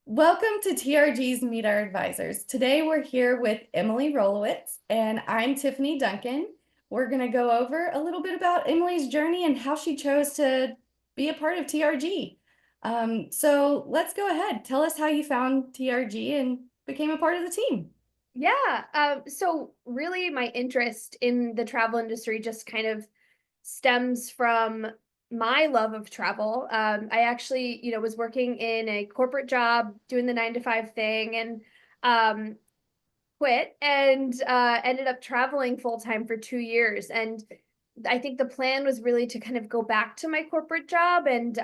Welcome to TRG's Meet Our Advisors. Today we're here with Emily Rolewicz and I'm Tiffany Duncan. We're going to go over a little bit about Emily's journey and how she chose to be a part of TRG. So let's go ahead. Tell us how you found TRG and became a part of the team. So really my interest in the travel industry just kind of stems from my love of travel. I actually, was working in a corporate job, doing the 9 to 5 thing, and um, quit and ended up traveling full time for 2 years. And I think the plan was really to kind of go back to my corporate job. And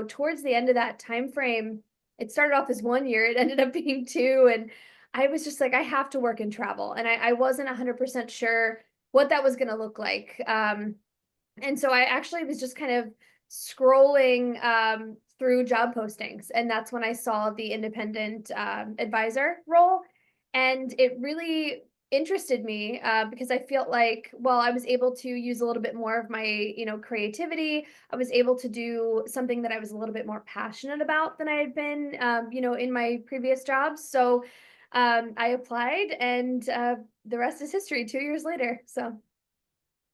towards the end of that time frame, it started off as 1 year, it ended up being two, and I was just like, I have to work in travel, and I wasn't 100% sure what that was going to look like. And so I actually was just kind of scrolling through job postings, and that's when I saw the independent advisor role, and it really interested me because I felt like, well, I was able to use a little bit more of my, creativity. I was able to do something that I was a little bit more passionate about than I had been, in my previous jobs. So I applied, and the rest is history. 2 years later, so.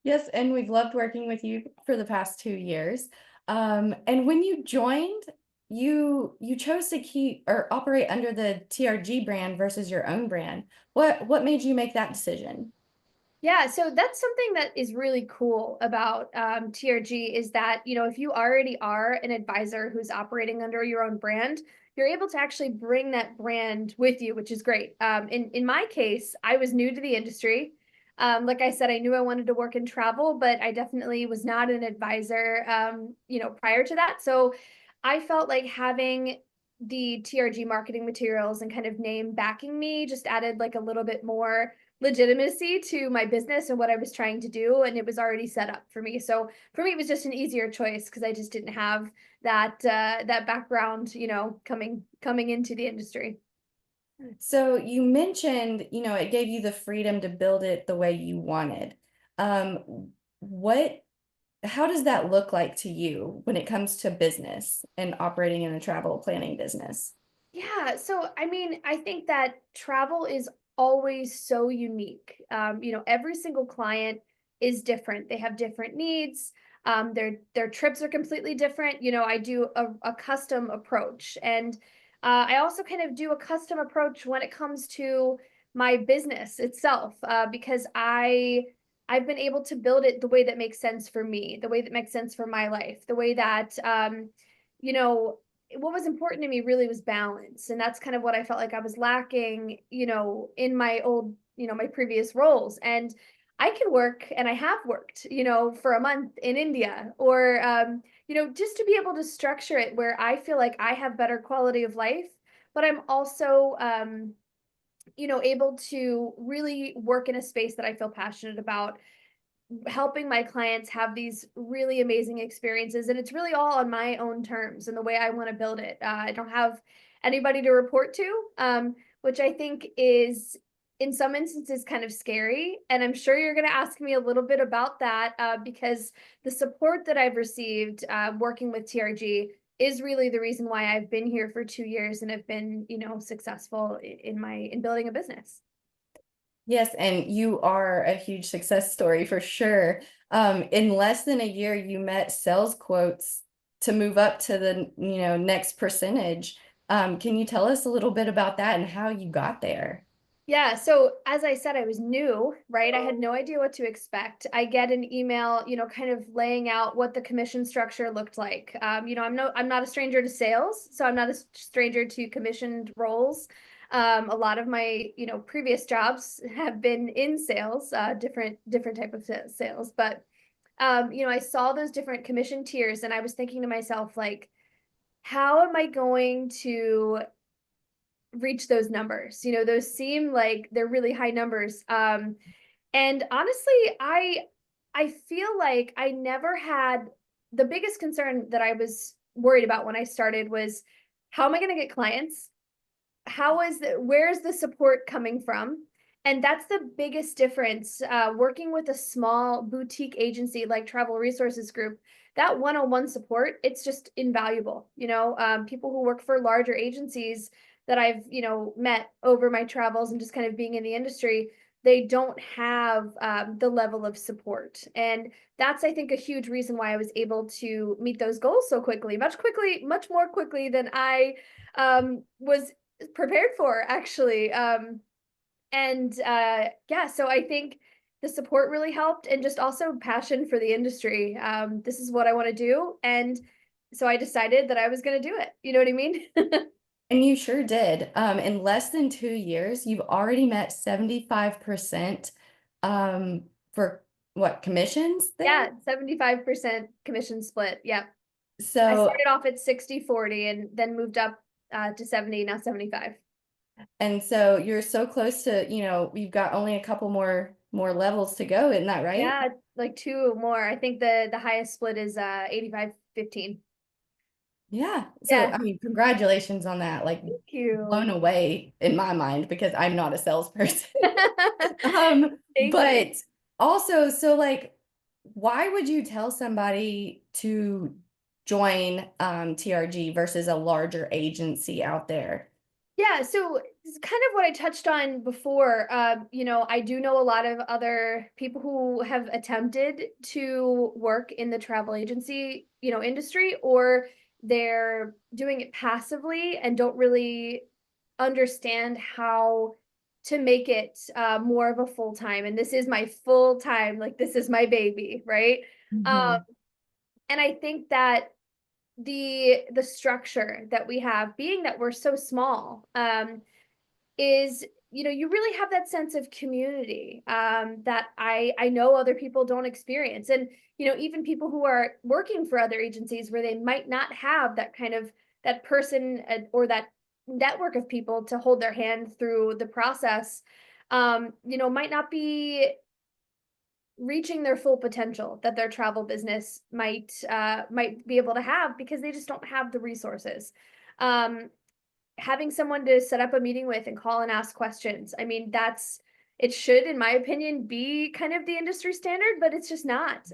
Yes, and we've loved working with you for the past 2 years. And when you joined, you chose to keep or operate under the TRG brand versus your own brand. What made you make that decision? Yeah, so that's something that is really cool about TRG is that, if you already are an advisor who's operating under your own brand, you're able to actually bring that brand with you, which is great. In my case, I was new to the industry. Like I said, I knew I wanted to work in travel, but I definitely was not an advisor, prior to that. So I felt like having the TRG marketing materials and kind of name backing me just added like a little bit more legitimacy to my business and what I was trying to do, and it was already set up for me. So for me, it was just an easier choice because I just didn't have that background, coming into the industry. So you mentioned, it gave you the freedom to build it the way you wanted. What, how does that look like to you when it comes to business and operating in a travel planning business? Yeah, so I mean, I think that travel is always so unique. Every single client is different. They have different needs. Their trips are completely different. I do a custom approach, and I also kind of do a custom approach when it comes to my business itself, because I've been able to build it the way that makes sense for me, the way that makes sense for my life, the way that you know what was important to me really was balance. And that's kind of what I felt like I was lacking, in my old, my previous roles. And I can work, and I have worked, for a month in India, or, just to be able to structure it where I feel like I have better quality of life, but I'm also, able to really work in a space that I feel passionate about, helping my clients have these really amazing experiences, and it's really all on my own terms and the way I want to build it. I don't have anybody to report to, which I think is in some instances kind of scary, and I'm sure you're going to ask me a little bit about that, because the support that I've received working with TRG is really the reason why I've been here for 2 years and have been, successful in building a business. Yes, and you are a huge success story for sure. In less than a year, you met sales quotes to move up to the, next percentage. Can you tell us a little bit about that and how you got there? Yeah, so as I said, I was new, right? I had no idea what to expect. I get an email, kind of laying out what the commission structure looked like. I'm not a stranger to sales, so I'm not a stranger to commissioned roles. A lot of my, previous jobs have been in sales, different type of sales. But I saw those different commission tiers, and I was thinking to myself, like, how am I going to reach those numbers? Those seem like they're really high numbers. And honestly, I feel like I never had the biggest concern that I was worried about when I started was, how am I going to get clients? Where's the support coming from? And that's the biggest difference, working with a small boutique agency like Travel Resources Group. that one-on-one support, it's just invaluable. People who work for larger agencies that I've, met over my travels and just kind of being in the industry, they don't have the level of support. And that's, I think, a huge reason why I was able to meet those goals so quickly, much more quickly than I was prepared for, actually. And yeah, so I think the support really helped, and just also passion for the industry. This is what I want to do. And so I decided that I was going to do it. You know what I mean? And you sure did. In less than 2 years, you've already met 75% for what commissions there? Yeah, 75% commission split. Yeah. I So, started off at 60/40 and then moved up to 70, now 75. and so you're so close to, you've got only a couple more levels to go, isn't that right? Yeah, like two more. I think the highest split is 85/15. Yeah. So, Yeah, I mean, congratulations on that. Like thank blown you. away in my mind because I'm not a salesperson. Thank you. But also, so like, why would you tell somebody to join TRG versus a larger agency out there? Yeah, so it's kind of what I touched on before. I do know a lot of other people who have attempted to work in the travel agency, industry, or they're doing it passively and don't really understand how to make it more of a full time. And this is my full time, like this is my baby, right? Um, Mhm. and I think that the structure that we have, being that we're so small, is, you really have that sense of community that I know other people don't experience. And even people who are working for other agencies where they might not have that kind of that person or that network of people to hold their hand through the process, might not be reaching their full potential that their travel business might be able to have, because they just don't have the resources. um Having someone to set up a meeting with and call and ask questions, I mean, it should, in my opinion, be kind of the industry standard, but it's just not.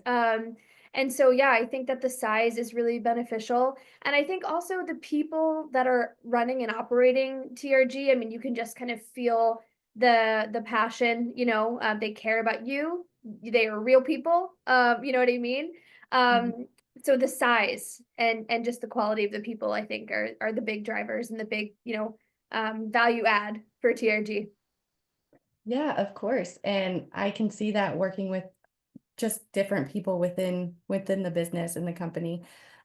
And so yeah, I think that the size is really beneficial. And I think also the people that are running and operating TRG, I mean, you can just kind of feel the passion. They care about you. They are real people. You know what I mean? So the size and just the quality of the people, I think, are the big drivers and the big, value add for TRG. Yeah, of course. And I can see that working with just different people within the business and the company.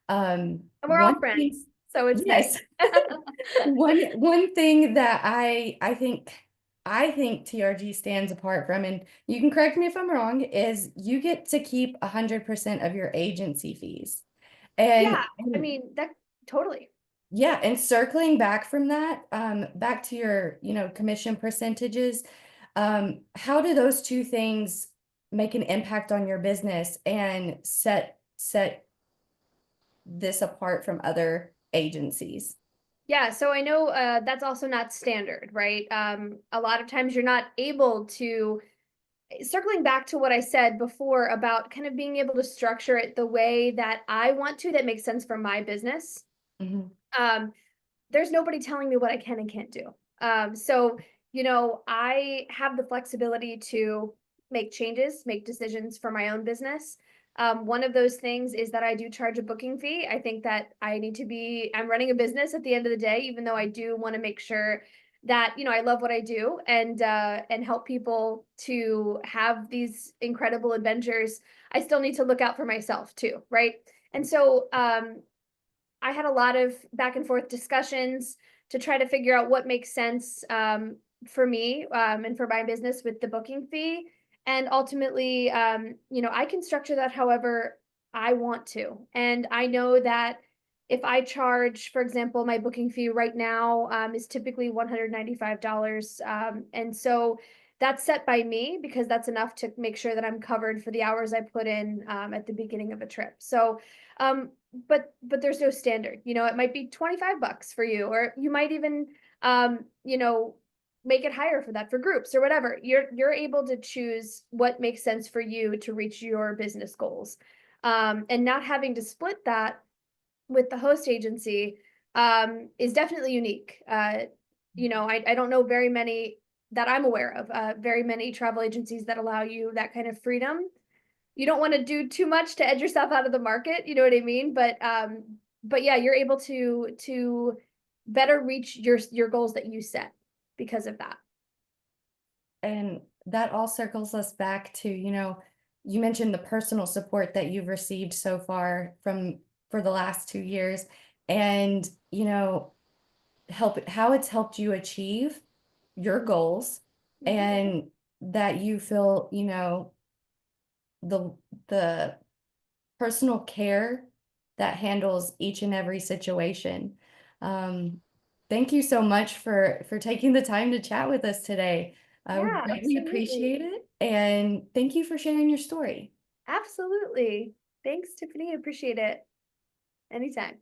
And we're all One thing, friends, so it's nice. yes. One thing that I think TRG stands apart from, and you can correct me if I'm wrong, is you get to keep 100% of your agency fees. Yeah, I And mean, that totally. yeah, and circling back from that, back to your, commission percentages, how do those two things make an impact on your business and set this apart from other agencies? Yeah, so I know that's also not standard, right? A lot of times you're not able to, circling back to what I said before about kind of being able to structure it the way that I want to, that makes sense for my business. Mhm. Um, there's nobody telling me what I can and can't do. So, I have the flexibility to make changes, make decisions for my own business. One of those things is that I do charge a booking fee. I think that I'm running a business at the end of the day, even though I do want to make sure that, I love what I do and help people to have these incredible adventures. I still need to look out for myself too, right? And so, I had a lot of back and forth discussions to try to figure out what makes sense for me and for my business with the booking fee. And ultimately, I can structure that however I want to. And I know that if I charge, for example, my booking fee right now is typically $195. And so that's set by me because that's enough to make sure that I'm covered for the hours I put in at the beginning of a trip. So, um, but there's no standard. It might be 25 bucks for you, or you might even um, you know, make it higher for that for groups or whatever. You're able to choose what makes sense for you to reach your business goals. And not having to split that with the host agency is definitely unique. I don't know very many that I'm aware of, very many travel agencies that allow you that kind of freedom. You don't want to do too much to edge yourself out of the market, you know what I mean? But yeah, you're able to better reach your goals that you set because of that. And that all circles us back to, you mentioned the personal support that you've received so far from for the last 2 years, and help how it's helped you achieve your goals, Mhm. and that you feel, the the personal care that handles each and every situation. Um, Thank you so much for taking the time to chat with us today. We Yeah, greatly absolutely. appreciate it, and thank you for sharing your story. Absolutely. Thanks, Tiffany. Appreciate it. Anytime.